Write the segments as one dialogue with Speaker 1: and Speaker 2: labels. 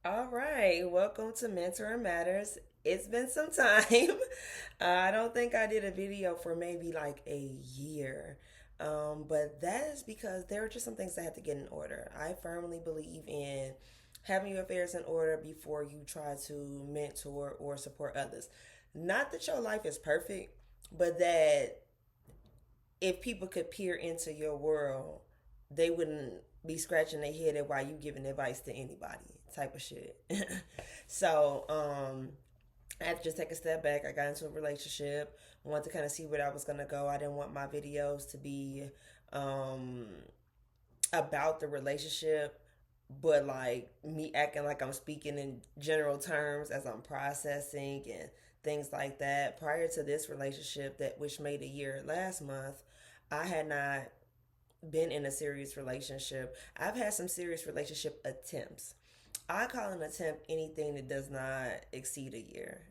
Speaker 1: All right, welcome to Mentor Matters. It's been some time. I don't think I did a video for maybe like a year. But that is because there are just some things that have to get in order. I firmly believe in having your affairs in order before you try to mentor or support others. Not that your life is perfect, but that if people could peer into your world, they wouldn't be scratching their head at why you giving advice to anybody type of shit. So I had to just take a step back. I got into a relationship, wanted to kind of see where I was gonna go. I didn't want my videos to be um about the relationship, but like me acting like I'm speaking in general terms as I'm processing and things like that. Prior to this relationship, that which made a year last month, I had not been in a serious relationship. I've had some serious relationship attempts. I call an attempt anything that does not exceed a year.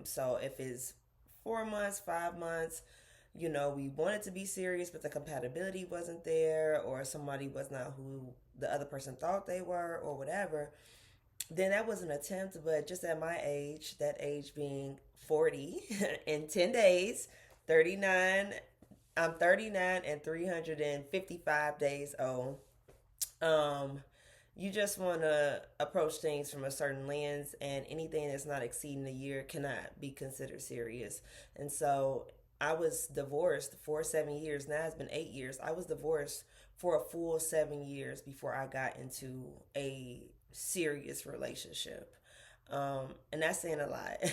Speaker 1: So if it's 4 months, 5 months, we wanted to be serious, but the compatibility wasn't there, or somebody was not who the other person thought they were, or whatever, then that was an attempt. But just at my age, that age being 40 in 10 days, 39, I'm 39 and 355 days old. Um, you just want to approach things from a certain lens, and anything that's not exceeding a year cannot be considered serious. And so I was divorced for 7 years. Now it's been 8 years. I was divorced for a full 7 years before I got into a serious relationship. And that's saying a lot.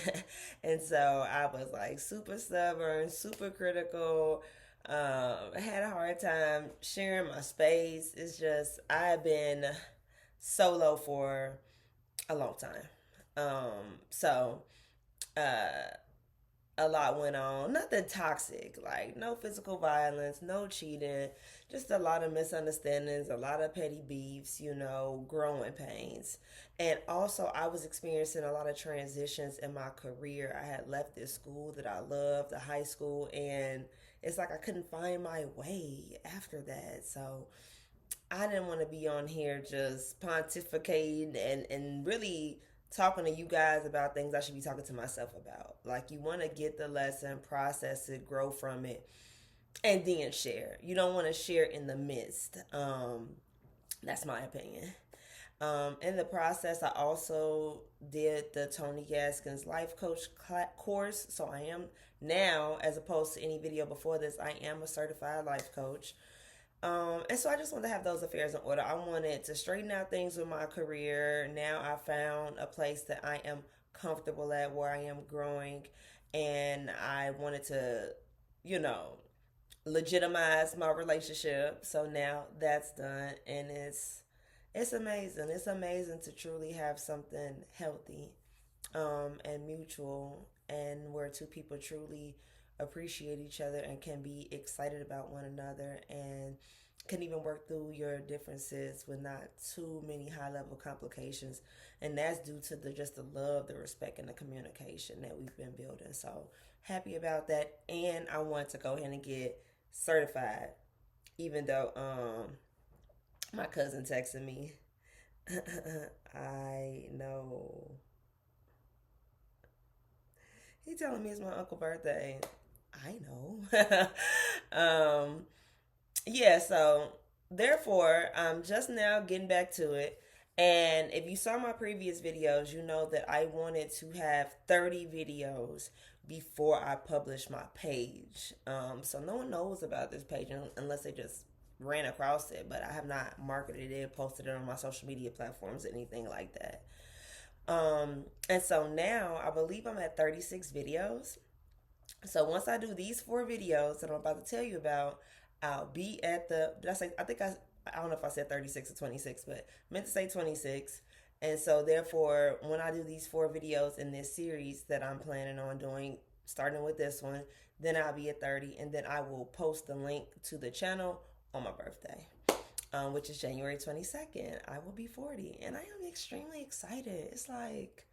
Speaker 1: And so I was like super stubborn, super critical. I had a hard time sharing my space. It's just, I've been solo for a long time. So uh, a lot went on. Nothing toxic, like no physical violence, no cheating, just a lot of misunderstandings, a lot of petty beefs, growing pains. And also, I was experiencing a lot of transitions in my career. I had left this school that I loved, the high school, and it's like I couldn't find my way after that. So I didn't want to be on here just pontificating and really talking to you guys about things I should be talking to myself about. Like, you want to get the lesson, process it, grow from it, and then share. You don't want to share in the midst. That's my opinion. In the process, I also did the Tony Gaskins Life Coach course. So I am now, as opposed to any video before this, I am a certified life coach. And so I just wanted to have those affairs in order. I wanted to straighten out things with my career. Now I found a place that I am comfortable at, where I am growing, and I wanted to, you know, legitimize my relationship. So now that's done, and it's amazing. It's amazing to truly have something healthy, and mutual, and where two people truly appreciate each other and can be excited about one another, and can even work through your differences with not too many high level complications. And that's due to the love, the respect, and the communication that we've been building. So happy about that. And I want to go ahead and get certified, even though my cousin texted me. I know. He telling me it's my uncle's birthday. I know. Yeah, so therefore, I'm just now getting back to it. And if you saw my previous videos, you know that I wanted to have 30 videos before I publish my page. So no one knows about this page unless they just ran across it, but I have not marketed it, posted it on my social media platforms, anything like that. And so now I believe I'm at 36 videos. So once I do these 4 videos that I'm about to tell you about, I'll be at the. Did I say? I don't know if I said 36 or 26, but I meant to say 26. And so therefore, when I do these 4 videos in this series that I'm planning on doing, starting with this one, then I'll be at 30, and then I will post the link to the channel on my birthday, which is January 22nd. I will be 40, and I am extremely excited. It's like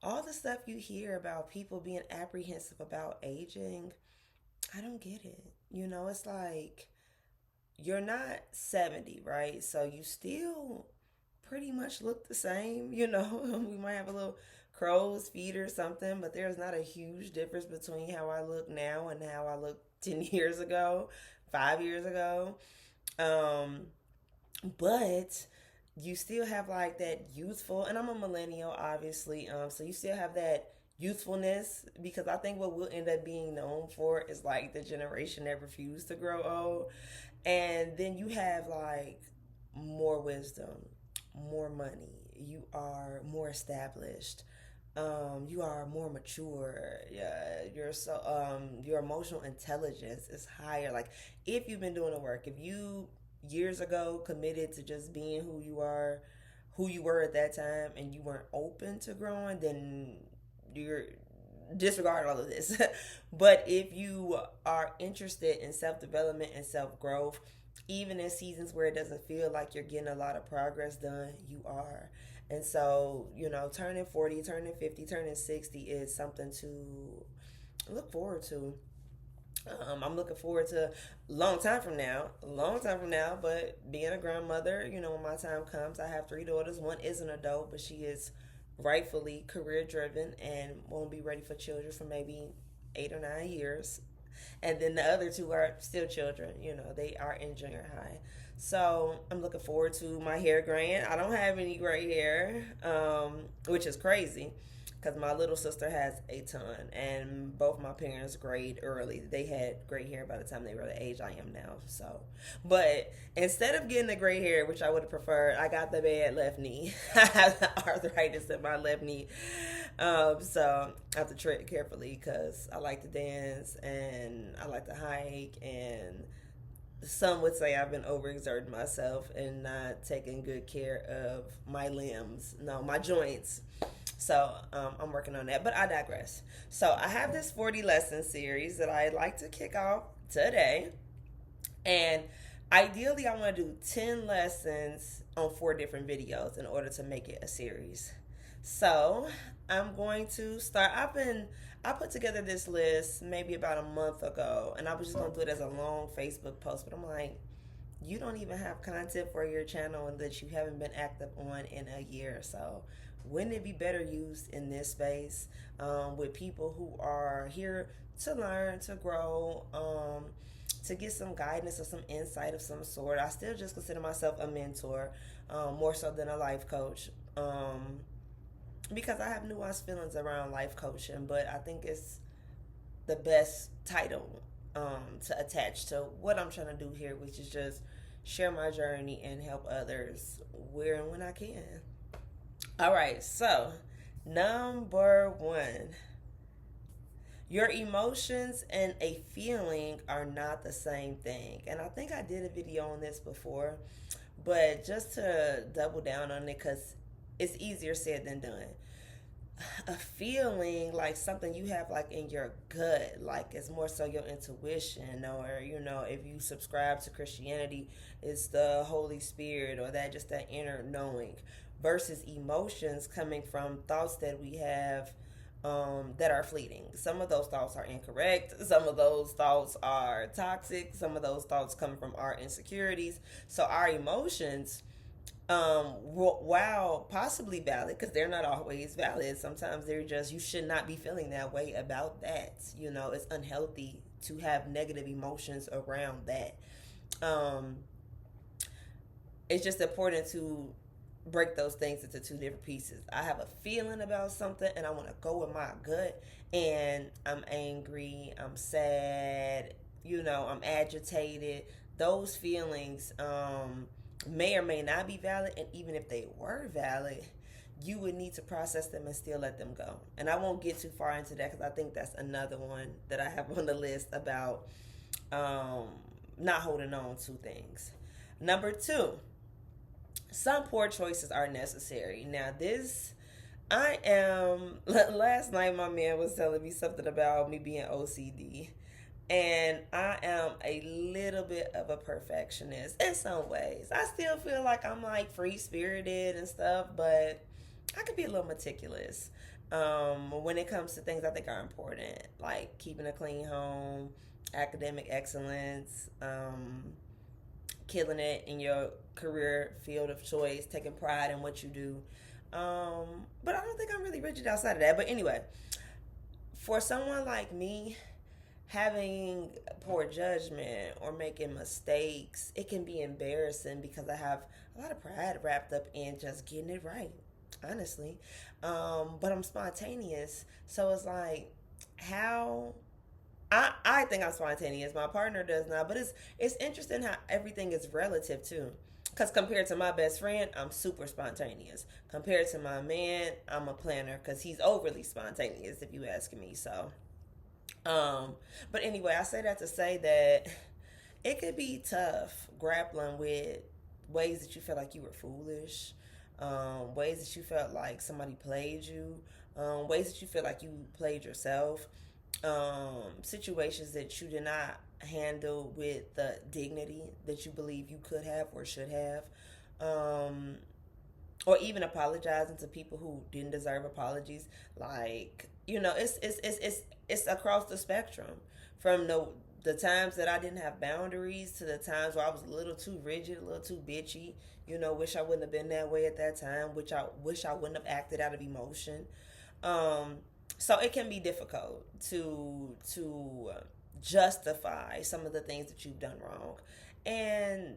Speaker 1: all the stuff you hear about people being apprehensive about aging, I don't get it. It's like you're not 70, right? So you still pretty much look the same. You know, we might have a little crow's feet or something, but there's not a huge difference between how I look now and how I looked 10 years ago, 5 years ago. Um, but you still have like that youthful, and I'm a millennial, obviously. So you still have that youthfulness, because I think what we'll end up being known for is like the generation that refused to grow old. And then you have like more wisdom, more money. You are more established. You are more mature. Yeah, your emotional intelligence is higher. Like if you've been doing the work, if you years ago committed to just being who you were at that time, and you weren't open to growing, then you're disregard all of this. But if you are interested in self development and self growth, even in seasons where it doesn't feel like you're getting a lot of progress done, you are. And so, turning 40, turning 50, turning 60 is something to look forward to. I'm looking forward to a long time from now, but being a grandmother, when my time comes. I have three daughters. One is an adult, but she is rightfully career driven and won't be ready for children for maybe 8 or 9 years. And then the other two are still children, they are in junior high. So I'm looking forward to my hair graying. I don't have any gray hair, which is crazy because my little sister has a ton, and both my parents grayed early. They had gray hair by the time they were the age I am now. So, but instead of getting the gray hair, which I would have preferred, I got the bad left knee. I have arthritis in my left knee, so I have to tread carefully because I like to dance and I like to hike, and some would say I've been overexerting myself and not taking good care of my limbs, no, my joints. So I'm working on that, but I digress. So I have this 40 lesson series that I'd like to kick off today. And ideally, I want to do 10 lessons on 4 different videos in order to make it a series. So I'm going to start. I put together this list maybe about a month ago, and I was just gonna do it as a long Facebook post. But I'm like, you don't even have content for your channel and that you haven't been active on in a year. So wouldn't it be better used in this space, with people who are here to learn, to grow, to get some guidance or some insight of some sort? I still just consider myself a mentor, more so than a life coach. Because I have nuanced feelings around life coaching, but I think it's the best title, to attach to what I'm trying to do here, which is just share my journey and help others where and when I can. All right, so number one, your emotions and a feeling are not the same thing. And I think I did a video on this before, but just to double down on it, because it's easier said than done. A feeling, like something you have like in your gut, like it's more so your intuition, or if you subscribe to Christianity, it's the Holy Spirit, or that just that inner knowing, versus emotions coming from thoughts that we have, that are fleeting. Some of those thoughts are incorrect, some of those thoughts are toxic, some of those thoughts come from our insecurities. So our emotions, while possibly valid, because they're not always valid, sometimes they're just, you should not be feeling that way about that. It's unhealthy to have negative emotions around that. um it's just important to break those things into 2 different pieces. I have a feeling about something and I want to go with my gut, and I'm angry, I'm sad, I'm agitated. Those feelings, may or may not be valid, and even if they were valid, you would need to process them and still let them go. And I won't get too far into that because I think that's another one that I have on the list about, um, not holding on to things. Number two, some poor choices are necessary. Now, this, I am, last night my man was telling me something about me being OCD. And I am a little bit of a perfectionist in some ways. I still feel like I'm like free spirited and stuff, but I could be a little meticulous, when it comes to things I think are important, like keeping a clean home, academic excellence, killing it in your career field of choice, taking pride in what you do. But I don't think I'm really rigid outside of that. But anyway, for someone like me, having poor judgment or making mistakes, it can be embarrassing because I have a lot of pride wrapped up in just getting it right, honestly. But I'm spontaneous. So it's like, how I think I'm spontaneous. My partner does not, but it's interesting how everything is relative too. Because compared to my best friend, I'm super spontaneous. Compared to my man, I'm a planner because he's overly spontaneous, if you ask me. So, um, but anyway, I say that to say that it could be tough grappling with ways that you feel like you were foolish, ways that you felt like somebody played you, ways that you feel like you played yourself, situations that you did not handle with the dignity that you believe you could have or should have, um, or even apologizing to people who didn't deserve apologies. Like, it's across the spectrum, from the times that I didn't have boundaries to the times where I was a little too rigid, a little too bitchy. Wish I wouldn't have been that way at that time. Which I wish I wouldn't have acted out of emotion. Um, so it can be difficult to justify some of the things that you've done wrong, and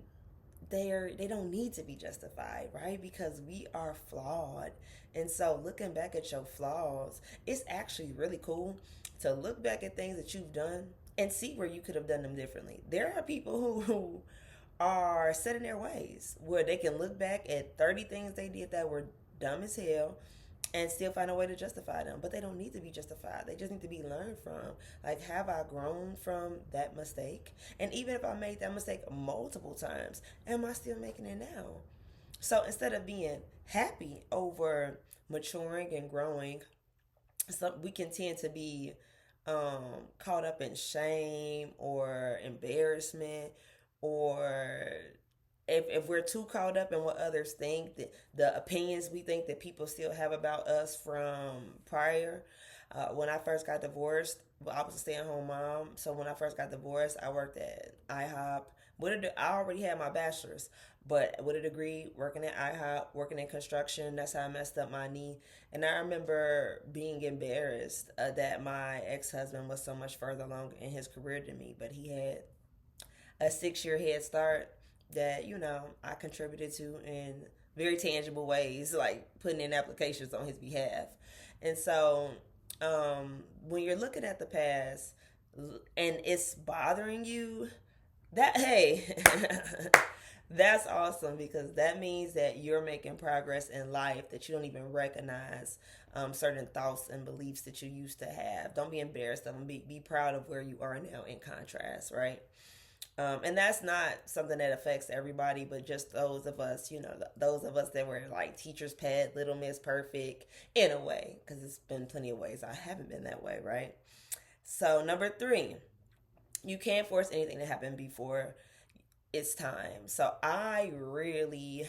Speaker 1: they don't need to be justified, right? Because we are flawed. And so looking back at your flaws, it's actually really cool to look back at things that you've done and see where you could have done them differently. There are people who are set in their ways where they can look back at 30 things they did that were dumb as hell and still find a way to justify them. But they don't need to be justified. They just need to be learned from. Like, have I grown from that mistake? And even if I made that mistake multiple times, am I still making it now? So instead of being happy over maturing and growing, we can tend to be caught up in shame or embarrassment, or if we're too caught up in what others think, the opinions we think that people still have about us from prior. When I first got divorced, well, I was a stay-at-home mom. So when I first got divorced, I worked at IHOP. I already had my bachelor's, but with a degree, working at IHOP, working in construction. That's how I messed up my knee. And I remember being embarrassed that my ex-husband was so much further along in his career than me, but he had a 6 year head start that I contributed to in very tangible ways, like putting in applications on his behalf. And so, when you're looking at the past and it's bothering you, that hey, that's awesome, because that means that you're making progress in life, that you don't even recognize certain thoughts and beliefs that you used to have. Don't be embarrassed of them. Be proud of where you are now, in contrast, right? And that's not something that affects everybody, but just those of us, those of us that were like teacher's pet, Little Miss Perfect, in a way, because it's been plenty of ways I haven't been that way, right? So, number three, you can't force anything to happen before it's time. So, I really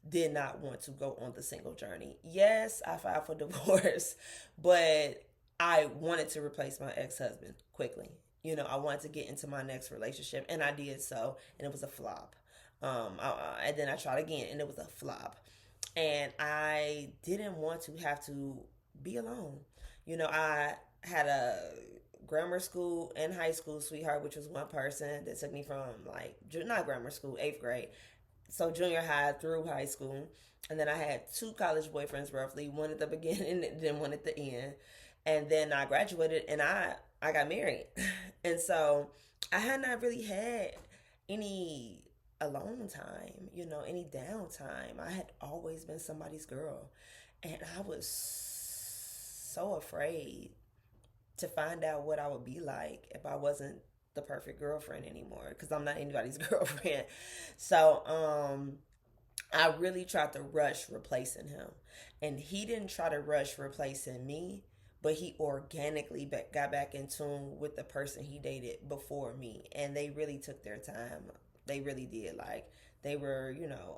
Speaker 1: did not want to go on the single journey. Yes, I filed for divorce, but I wanted to replace my ex husband quickly. I wanted to get into my next relationship, and I did so, and it was a flop. And then I tried again, and it was a flop. And I didn't want to have to be alone. I had a grammar school and high school sweetheart, which was one person that took me from, like, not grammar school, eighth grade, so junior high through high school. And then I had two college boyfriends, roughly, one at the beginning and then one at the end. And then I graduated, and I got married. And so I had not really had any alone time, any downtime. I had always been somebody's girl. And I was so afraid to find out what I would be like if I wasn't the perfect girlfriend anymore, because I'm not anybody's girlfriend. So I really tried to rush replacing him, and he didn't try to rush replacing me, but he organically got back in tune with the person he dated before me, and they really took their time. They really did. Like, they were,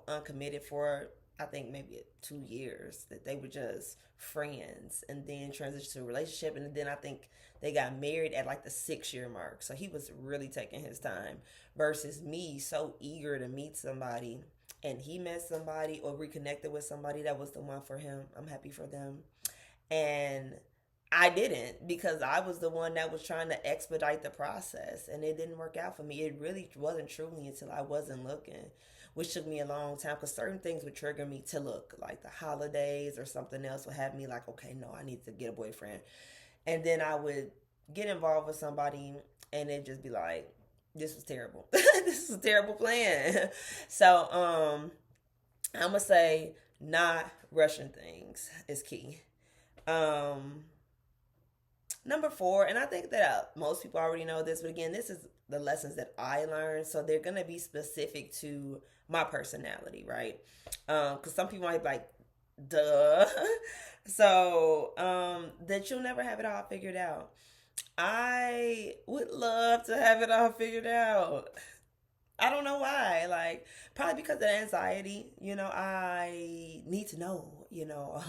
Speaker 1: uncommitted for I think maybe 2 years that they were just friends and then transitioned to a relationship. And then I think they got married at like the 6 year mark. So he was really taking his time versus me so eager to meet somebody, and he met somebody or reconnected with somebody that was the one for him. I'm happy for them. And I didn't, because I was the one that was trying to expedite the process, and it didn't work out for me. It really wasn't truly until I wasn't looking, which took me a long time, because certain things would trigger me to look, like the holidays or something else would have me like, okay, no, I need to get a boyfriend. And then I would get involved with somebody and it just be like, this was terrible. This is a terrible plan. So I'm gonna say not rushing things is key. Um Number four, and I think that most people already know this, but again, this is the lessons that I learned, so they're gonna be specific to my personality, right? Because some people might be like, duh. So that you'll never have it all figured out. I would love to have it all figured out. I don't know why. Like, probably because of anxiety. I need to know,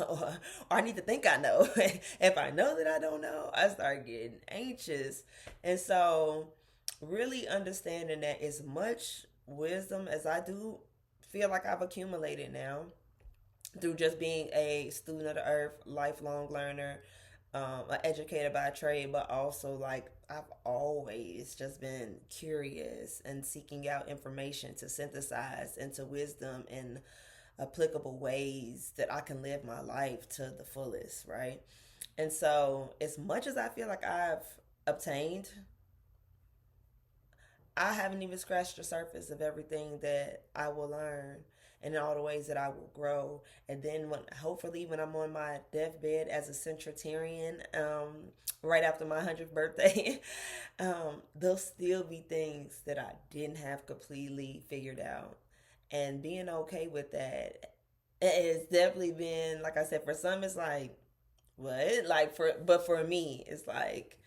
Speaker 1: or I need to think I know. If I know that I don't know, I start getting anxious. And so, really understanding that as much wisdom as I do feel like I've accumulated now through just being a student of the earth, lifelong learner, an educator by trade, but also like I've always just been curious and seeking out information to synthesize into wisdom and applicable ways that I can live my life to the fullest, right? And so, as much as I feel like I've obtained, I haven't even scratched the surface of everything that I will learn and in all the ways that I will grow. And then hopefully when I'm on my deathbed as a centritarian, right after my 100th birthday, there'll still be things that I didn't have completely figured out. And being okay with that has definitely been, like I said, for some it's like, what? But for me, it's like,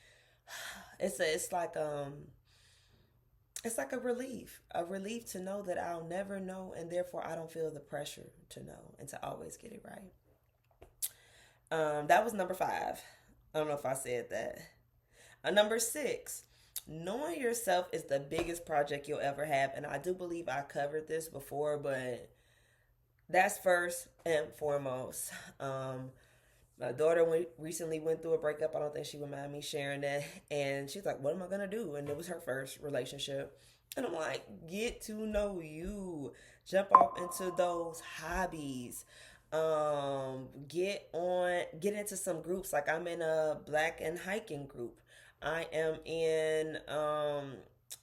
Speaker 1: it's like a relief to know that I'll never know, and therefore I don't feel the pressure to know and to always get it right. That was number five. I don't know if I said that. Number six, knowing yourself is the biggest project you'll ever have, and I do believe I covered this before, but that's first and foremost. My daughter recently went through a breakup. I don't think she would mind me sharing that. And she's like, what am I going to do? And it was her first relationship. And I'm like, get to know you. Jump off into those hobbies. Get into some groups. Like I'm in a black and hiking group. I am in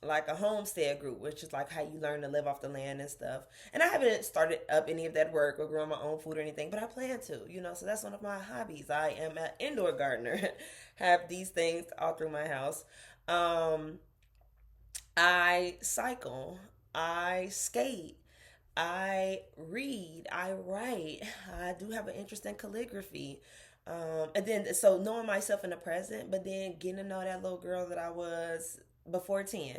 Speaker 1: like a homestead group, which is like how you learn to live off the land and stuff. And I haven't started up any of that work or growing my own food or anything, but I plan to. So that's one of my hobbies. I am an indoor gardener. Have these things all through my house. Um, I cycle. I skate. I read. I write. I do have an interest in calligraphy. And then, so knowing myself in the present, but then getting to know that little girl that I was before 10.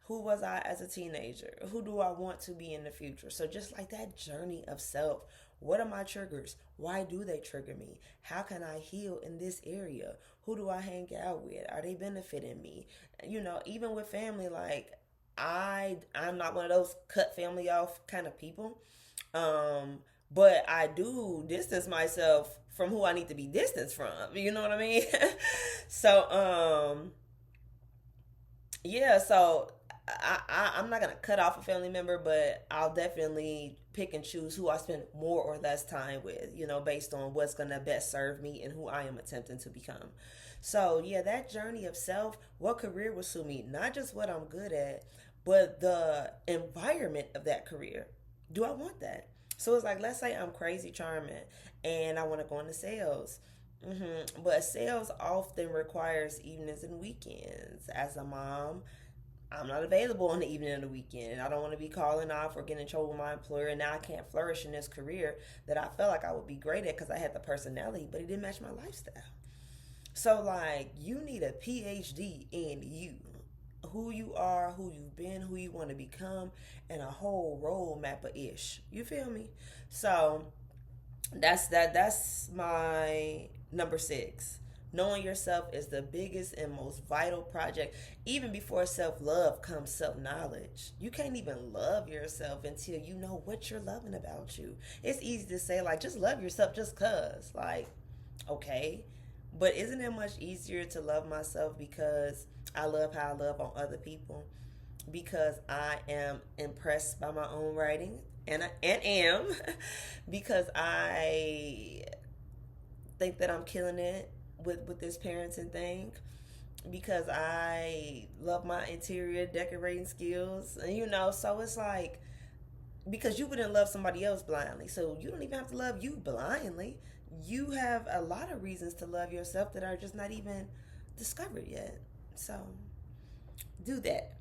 Speaker 1: Who was I as a teenager? Who do I want to be in the future? So, just like that journey of self, what are my triggers? Why do they trigger me? How can I heal in this area? Who do I hang out with? Are they benefiting me? Even with family, like I'm not one of those cut family off kind of people. Um, but I do distance myself from who I need to be distanced from. You know what I mean? So, yeah, so I'm not gonna cut off a family member, but I'll definitely pick and choose who I spend more or less time with, based on what's gonna best serve me and who I am attempting to become. So yeah, that journey of self, what career will suit me, not just what I'm good at, but the environment of that career. Do I want that? So it's like, let's say I'm crazy charming and I want to go into sales. But sales often requires evenings and weekends. As a mom, I'm not available on the evening and the weekend. And I don't want to be calling off or getting in trouble with my employer. And now I can't flourish in this career that I felt like I would be great at because I had the personality, but it didn't match my lifestyle. So, like, you need a PhD in you. who you are, who you've been, who you want to become, and a whole roadmap of ish. You feel me? So that's my number 6. Knowing yourself is the biggest and most vital project. Even before self-love comes self-knowledge. You can't even love yourself until you know what you're loving about you. It's easy to say, like, just love yourself just cuz, like, okay, but isn't it much easier to love myself because I love how I love on other people, because I am impressed by my own writing, and am because I think that I'm killing it with this parenting thing, because I love my interior decorating skills, and so it's like, because you wouldn't love somebody else blindly, so you don't even have to love you blindly. You have a lot of reasons to love yourself that are just not even discovered yet. So do that.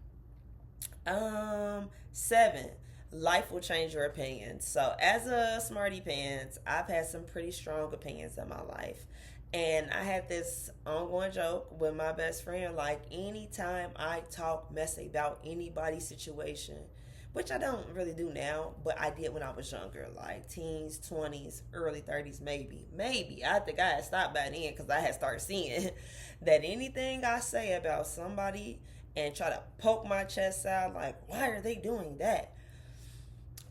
Speaker 1: 7. Life will change your opinions. So as a smarty pants, I've had some pretty strong opinions in my life. And I had this ongoing joke with my best friend, like, anytime I talk mess about anybody's situation, which I don't really do now, but I did when I was younger, like teens, 20s, early 30s, maybe. Maybe. I think I had stopped by then because I had started seeing that anything I say about somebody and try to poke my chest out, like, why are they doing that?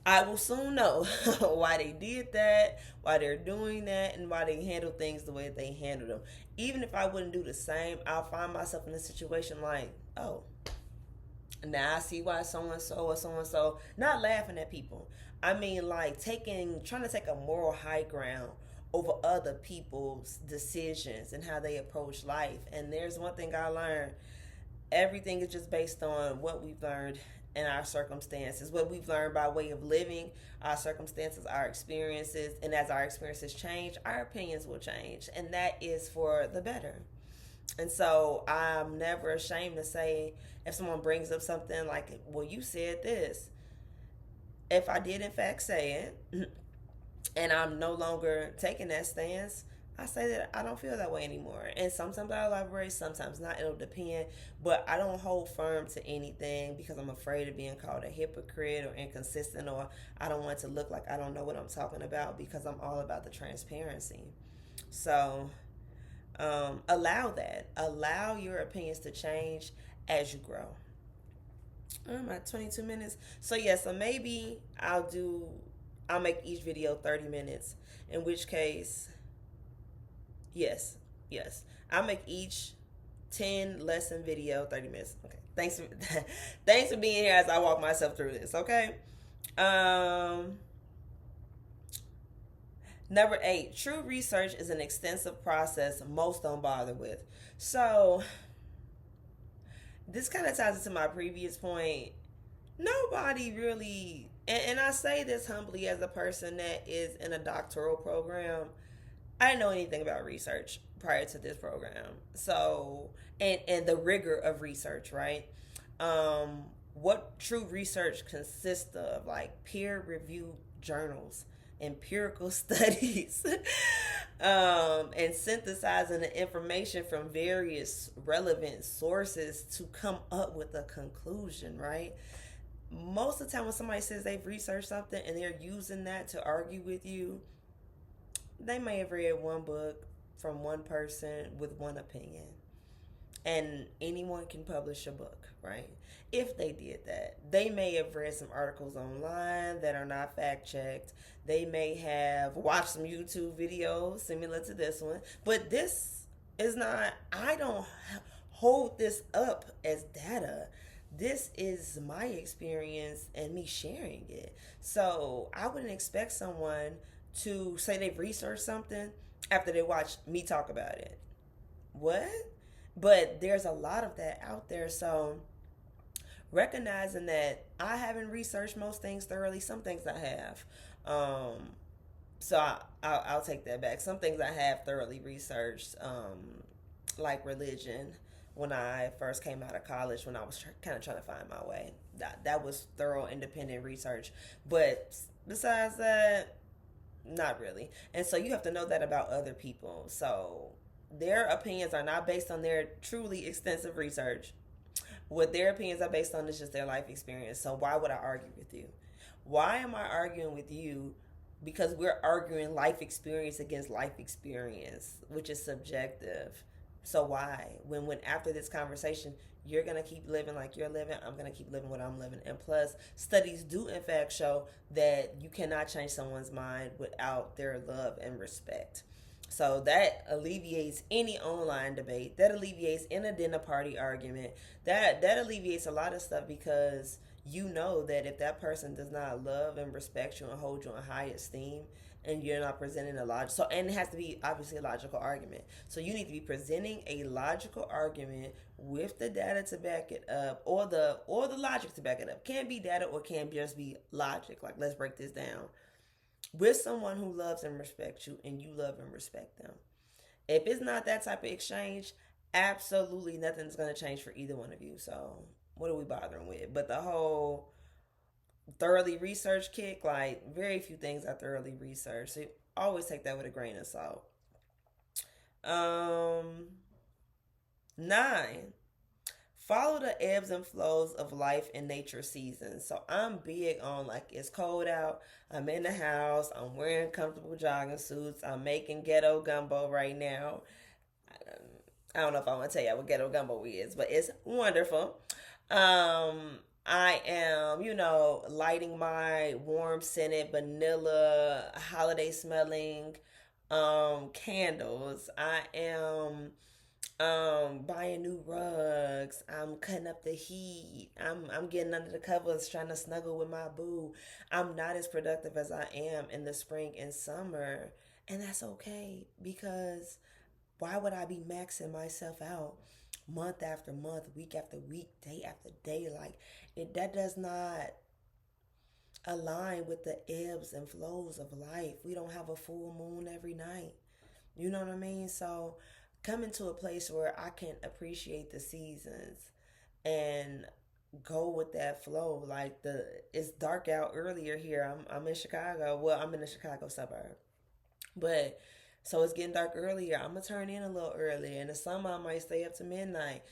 Speaker 1: I will soon know why they did that, why they're doing that, and why they handle things the way they handle them. Even if I wouldn't do the same, I'll find myself in a situation like, oh, now I see why so and so or so and so. Not laughing at people. I mean, like, trying to take a moral high ground over other people's decisions and how they approach life. And there's one thing I learned: everything is just based on what we've learned and our circumstances, what we've learned by way of living, our circumstances, our experiences. And as our experiences change, our opinions will change, and that is for the better. And so I'm never ashamed to say, if someone brings up something like, well, you said this, if I did in fact say it, and I'm no longer taking that stance, I say that I don't feel that way anymore. And sometimes I elaborate, sometimes not. It'll depend. But I don't hold firm to anything because I'm afraid of being called a hypocrite or inconsistent, or I don't want to look like I don't know what I'm talking about, because I'm all about the transparency. So allow that. Allow your opinions to change as you grow. I'm at 22 minutes. So yeah, so maybe I'll make each video 30 minutes. In which case, yes, yes. I'll make each 10 lesson video 30 minutes. Okay. Thanks for thanks for being here as I walk myself through this, okay? Um Number 8, true research is an extensive process most don't bother with. So, this kind of ties into my previous point. Nobody really, and I say this humbly as a person that is in a doctoral program, I didn't know anything about research prior to this program. So, and the rigor of research, right? What true research consists of, like peer reviewed journals, empirical studies, and synthesizing the information from various relevant sources to come up with a conclusion, right? Most of the time, when somebody says they've researched something and they're using that to argue with you, they may have read one book from one person with one opinion. And anyone can publish a book, right? If they did that, they may have read some articles online that are not fact checked. They may have watched some YouTube videos similar to this one, but this is not, I don't hold this up as data. This is my experience and me sharing it. So I wouldn't expect someone to say they've researched something after they watch me talk about it. What? But there's a lot of that out there. So recognizing that I haven't researched most things thoroughly, some things I have. I'll take that back. Some things I have thoroughly researched, like religion. When I first came out of college, when I was kind of trying to find my way, that was thorough, independent research. But besides that, not really. And so you have to know that about other people. So their opinions are not based on their truly extensive research. What their opinions are based on is just their life experience. So why would I argue with you? Why am I arguing with you? Because we're arguing life experience against life experience, which is subjective. So why? When after this conversation, you're gonna keep living like you're living, I'm gonna keep living what I'm living. And plus, studies do in fact show that you cannot change someone's mind without their love and respect. So that alleviates any online debate. That alleviates any dinner party argument. That alleviates a lot of stuff because you know that if that person does not love and respect you and hold you in high esteem, and you're not presenting a logic, so and it has to be obviously a logical argument. So you need to be presenting a logical argument with the data to back it up, or the logic to back it up. Can't be data or can just be logic. Like, let's break this down with someone who loves and respects you and you love and respect them. If it's not that type of exchange, absolutely nothing's going to change for either one of you. So, what are we bothering with? But the whole thoroughly researched kick, like, very few things are thoroughly researched. So, always take that with a grain of salt. Um, 9. Follow the ebbs and flows of life and nature seasons. So I'm big on, like, it's cold out, I'm in the house, I'm wearing comfortable jogging suits, I'm making ghetto gumbo right now. I don't know if I want to tell you what ghetto gumbo is, but it's wonderful. I am, lighting my warm scented vanilla holiday smelling candles. I am buying new rugs. I'm cutting up the heat. I'm getting under the covers trying to snuggle with my boo. I'm not as productive as I am in the spring and summer, and that's okay because why would I be maxing myself out month after month, week after week, day after day? Like, that does not align with the ebbs and flows of life. We don't have a full moon every night. You know what I mean? So coming to a place where I can appreciate the seasons and go with that flow. Like, it's dark out earlier here. I'm in Chicago. Well, I'm in the Chicago suburb. But so it's getting dark earlier. I'm gonna turn in a little earlier. In the summer, I might stay up to midnight.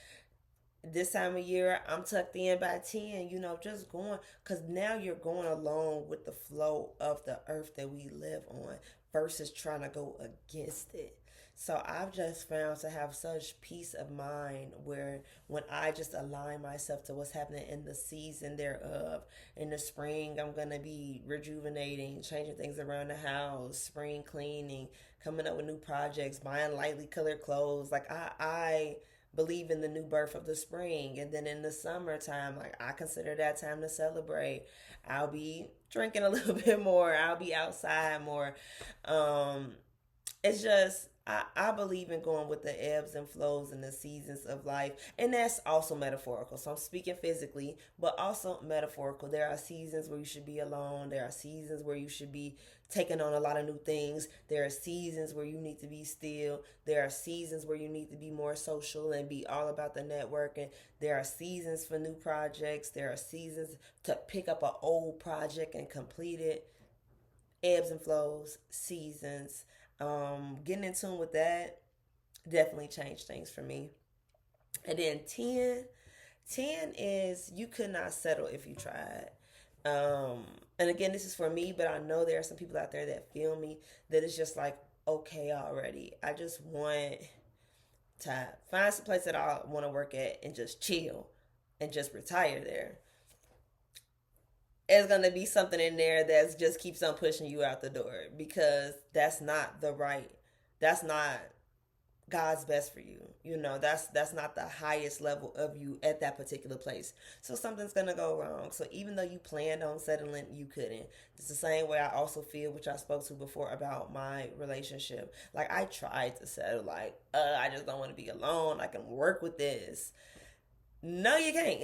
Speaker 1: This time of year, I'm tucked in by 10. Just going, because now you're going along with the flow of the earth that we live on versus trying to go against it. So I've just found to have such peace of mind where when I just align myself to what's happening in the season thereof. In the spring, I'm going to be rejuvenating, changing things around the house, spring cleaning, coming up with new projects, buying lightly colored clothes. Like, I believe in the new birth of the spring. And then in the summertime, like, I consider that time to celebrate. I'll be drinking a little bit more. I'll be outside more. It's just, I believe in going with the ebbs and flows and the seasons of life. And that's also metaphorical. So I'm speaking physically, but also metaphorical. There are seasons where you should be alone. There are seasons where you should be taking on a lot of new things. There are seasons where you need to be still. There are seasons where you need to be more social and be all about the networking. There are seasons for new projects. There are seasons to pick up an old project and complete it. Ebbs and flows, seasons. Getting in tune with that definitely changed things for me. And then 10 is you could not settle if you tried. And again, this is for me, but I know there are some people out there that feel me, that it's just like, okay, already. I just want to find some place that I want to work at and just chill and just retire there. There's gonna be something in there that just keeps on pushing you out the door because that's not God's best for you. That's not the highest level of you at that particular place. So something's gonna go wrong. So even though you planned on settling, you couldn't. It's the same way I also feel, which I spoke to before about my relationship. Like, I tried to settle, like, I just don't want to be alone. I can work with this. No, you can't.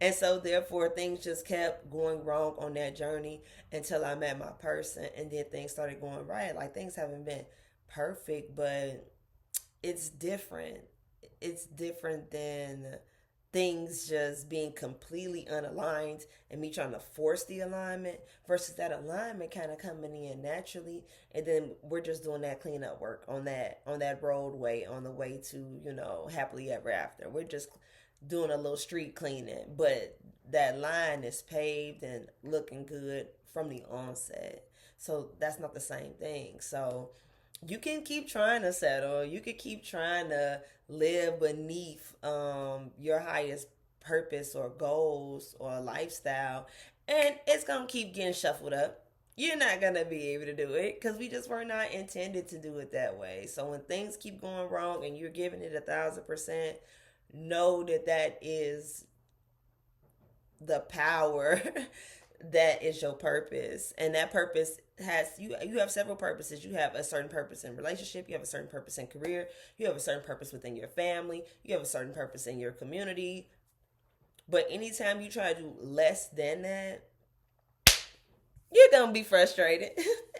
Speaker 1: And so therefore things just kept going wrong on that journey until I met my person, and then things started going right. Like, things haven't been perfect, but it's different. It's different than things just being completely unaligned and me trying to force the alignment versus that alignment kind of coming in naturally, and then we're just doing that cleanup work on that roadway on the way to happily ever after. We're just doing a little street cleaning, but that line is paved and looking good from the onset. So that's not the same thing. So you can keep trying to settle. You can keep trying to live beneath your highest purpose or goals or lifestyle, and it's gonna keep getting shuffled up. You're not gonna be able to do it because we just were not intended to do it that way. So when things keep going wrong and you're giving it 1,000%, know that that is the power that is your purpose, and that purpose has you have several purposes. You have a certain purpose in relationship, you have a certain purpose in career, you have a certain purpose within your family, you have a certain purpose in your community. But anytime you try to do less than that, you're gonna be frustrated.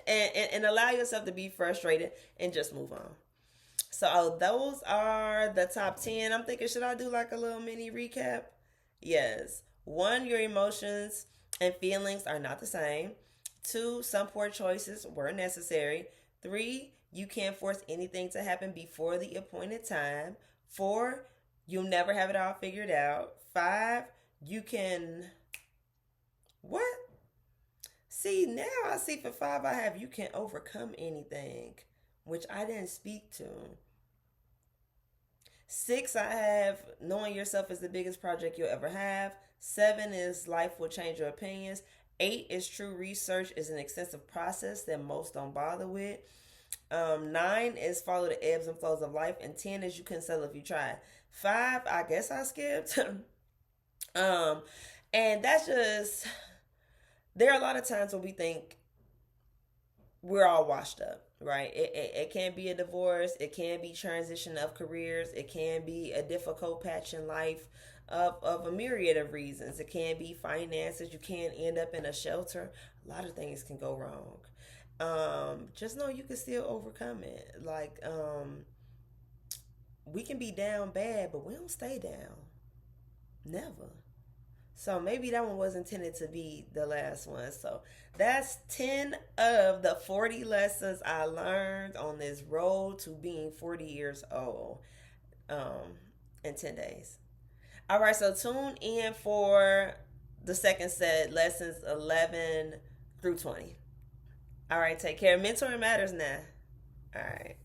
Speaker 1: And allow yourself to be frustrated and just move on. So those are the top 10. I'm thinking, should I do like a little mini recap? Yes. One, your emotions and feelings are not the same. Two, some poor choices were necessary. Three, you can't force anything to happen before the appointed time. Four, you'll never have it all figured out. Five, you can. What? See, now I see for five, I have you can overcome anything, which I didn't speak to. Six, I have knowing yourself is the biggest project you'll ever have. Seven is life will change your opinions. Eight is true research is an extensive process that most don't bother with. Nine is follow the ebbs and flows of life. And 10 is you can settle if you try. Five, I guess I skipped. um, and that's just, there are a lot of times when we think we're all washed up, right? It can be a divorce, it can be transition of careers, it can be a difficult patch in life of a myriad of reasons. It can be finances, you can end up in a shelter. A lot of things can go wrong. Just know you can still overcome it. We can be down bad, but we don't stay down. Never. So maybe that one was intended to be the last one. So that's 10 of the 40 lessons I learned on this road to being 40 years old in 10 days. All right, so tune in for the second set, lessons 11 through 20. All right, take care. Mentoring matters now. All right.